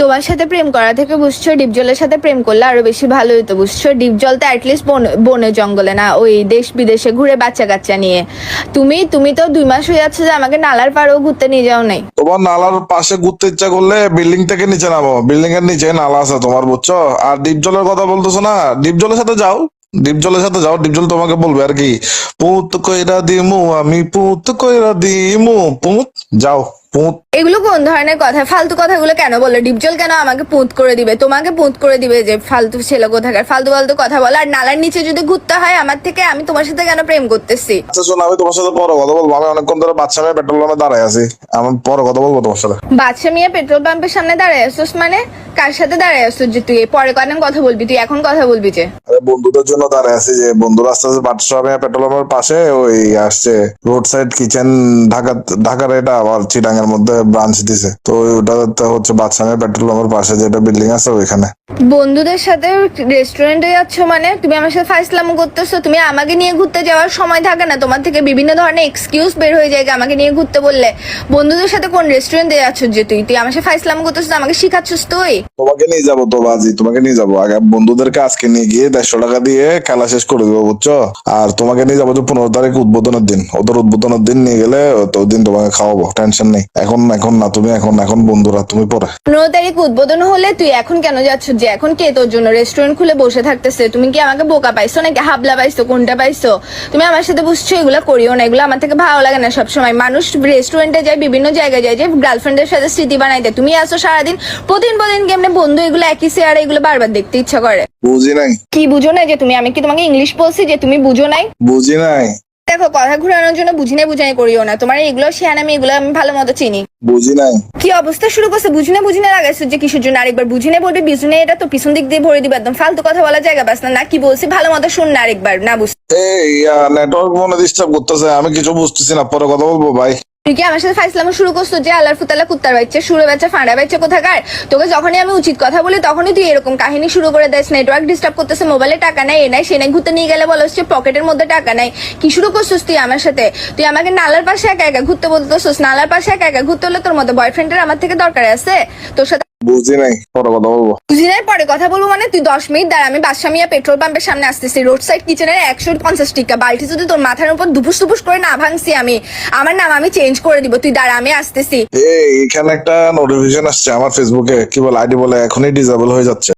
তোমার সাথে প্রেম করা থেকে বুঝছো ডিপজলের সাথে প্রেম করলে আরো বেশি ভালো হতো বুঝছো। ডিপজল তো অ্যাটলিস্ট বনে জঙ্গলে না, ওই দেশ বিদেশে ঘুরে বাচ্চা কাচ্চা নিয়ে। তুমি তো 2 মাস হয়ে যাচ্ছে যে আমাকে নালার পাড়েও ঘুরতে নিয়ে যাও নাই। তোমার নালার পাশে ঘুরতে ইচ্ছা করলে বিল্ডিং থেকে নিচে নামো, বিল্ডিং এর নিচে নালা আছে তোমার, বুঝছো? আর ডিপ জলের কথা বলতেছো না, ডিপ জলের সাথে যাও, ডিপ জলের সাথে যাও, ডিপ জল তোমাকে বলবে আর কি, পুত কইরা দিমু আমি, পুত কইরা দিমু, পুত যাও পুত। এগুলো কোন ধরনের কথা? ফালতু কথাগুলো কেন বললো? ডিপজল কেন আমাকে পুঁত করে দিবে? তোমাকে পুঁত করে দিবে যে ফালতু ছেলে কোথাকার ফালতু ফালতু কথা বলে। আর নালার নিচে যদি ঘুরতে হয় আমার থেকে, আমি তোমার সাথে কেন প্রেম করতেছি? আচ্ছা শোনো, আমি তোমার সাথে পরে কথা বলবো, আমি অনেকক্ষণ ধরে বাচ্চা মেয়ে পেট্রোল পাম্পে দাঁড়ায় আছি, আমি পরে কথা বলবো তোমার সাথে। বাদশা মিয়া পেট্রোল পাম্পের সামনে দাঁড়ায় আসছিস মানে? কার সাথে দাঁড়ায় আসছিস যে তুই পরে কখন কথা বলবি? তুই এখন কথা বলবি যে? আরে বন্ধুদের জন্য দাঁড়ায় আছি, যে বন্ধুরা আসতে আসতে বাচ্চা মেয়ে পেট্রোল পাম্পের পাশে ওই আসছে রোড সাইড কিচেন, ঢাকার এটা আবার চিটাঙের মধ্যে ব্রাঞ্চ দিছে, তো ওটা হচ্ছে বাচ্চা মেয়ে পেট্রোল পাম্পের পাশে যেটা বিল্ডিং আছে ওইখানে। বন্ধুদের সাথে রেস্টুরেন্টে যাচ্ছ মানে? তুমি আমার সাথে ফাইজলামো করতেছো? তুমি আমাকে নিয়ে ঘুরতে যাওয়ার সময় থাকে না? তোমার থেকে বিভিন্ন ধরনের এক্সকিউজ বের হয়ে যায় আমাকে নিয়ে ঘুরতে বললে। বন্ধুদের সাথে কোন রেস্টুরেন্টে যাচ্ছ যে তুই আমার সাথে ফাইজলামো করতেছিস? আমাকে শিখাচ্ছিস তুই? তোমাকে নিয়ে যাবো তো বাজি, তোমাকে নিয়ে যাবো, আগে বন্ধুদেরকে আজকে নিয়ে গিয়ে 150 টাকা দিয়ে খেলা শেষ করে দেবো, বুঝছো? আর তোমাকে নিয়ে যাবো যে 15 তারিখ উদ্বোধনের দিন, ওদের উদ্বোধনের দিন নিয়ে গেলে তো ওই দিন তোমাকে খাওয়াবো, টেনশন নেই। এখন না, তুমি এখন বন্ধুরা তুমি পরে। 15 তারিখ উদ্বোধন হলে তুই এখন কেন যাচ্ছ যে? এখন কে তোর জন্য রেস্টুরেন্ট খুলে বসে থাকতেছে? তুমি কি আমাকে বোকা পাইছো নাকি হাবলা পাইছো? কোনটা পাইছো? তুমি আমার সাথে বুঝছো এগুলো করিও না, এগুলো আমার থেকে ভালো লাগে না। সবসময় মানুষ রেস্টুরেন্টে যায়, বিভিন্ন জায়গায় যায় যে গার্লফ্রেন্ডের সাথে স্মৃতি বানাইতে, তুমি আসো সারাদিন প্রতিদিন কেমনে বন্ধু এগুলো একই চেয়ারে, এগুলো বারবার দেখতে ইচ্ছা করে। বুঝি নাই। কি বুঝো না যে তুমি? আমি কি তোমাকে ইংলিশ বলছি যে তুমি বুঝো নাই? বুঝি নাই। দেখো, কথা ঘুরানোর জন্য বুঝিনে করিও না। তোমার এগুলো শিয়ানামি, এগুলো আমি ভালো মতো চিনি। বুঝি নাই। কি অবস্থা শুরু করছে? বুঝিনে লাগাইছো যে কিসের জন্য? আরেকবার বুঝিনে বলবি, বিজুনে এটা তো পিছন দিক দিয়ে ভরে দিবে, একদম ফালতু কথা বলা জায়গা বাস না। কি বলছি ভালো মতো শুন না আরেকবার, না বুঝ। এই নেটওয়ার্ক মনে ডিস্টার্ব করতেছে, আমি কিছু বুঝতেছি না, পরে কথা বলবো ভাই। তুই কি আমার সাথে ফাইসলামো শুরু করছো যে? আল্লাহর ফুতালা কুত্তার বাচ্চা, সুরে বাচ্চা, ফাঁড়া বাচ্চা কোথাকার! তোকে যখনই আমি উচিত কথা বলি তখনই তুই এরকম কাহিনী শুরু করে দেয়। নেটওয়ার্ক ডিস্টার্ব করতেছে, মোবাইলে টাকা নাই, এ নাই সে নাই, ঘুরতে নিয়ে গেলে বলো হচ্ছে পকেটের মধ্যে টাকা নাই। কি শুরু করছিস তুই আমার সাথে? তুই আমাকে নালার পাশে একা একা ঘুরতে বলতেছিস? নালার পাশে একা একা ঘুরতে হলে তোর মতো বয়ফ্রেন্ডের আমার থেকে দরকার আছে? তোর সাথে বুঝি নাই, পরে কথা বলবো। বুঝি নাই পরে কথা বলবো মানে? তুই 10 মিনিট দাঁড়া, আমি বাদশা মিয়া পেট্রোল পাম্পের সামনে আসতেছি। রোড সাইড কিচেনের 150 টাকা বালতি যদি তোর মাথার উপর দুপুস করে না ভাঙছি, আমি আমার নাম আমি চেঞ্জ করে দিব। তুই দাঁড়া, আমি আসতেছি। এখানে একটা নোটিফিকেশন আসছে আমার ফেসবুকে, কি বলে আইডি বলে এখনই ডিসেবল হয়ে যাচ্ছে।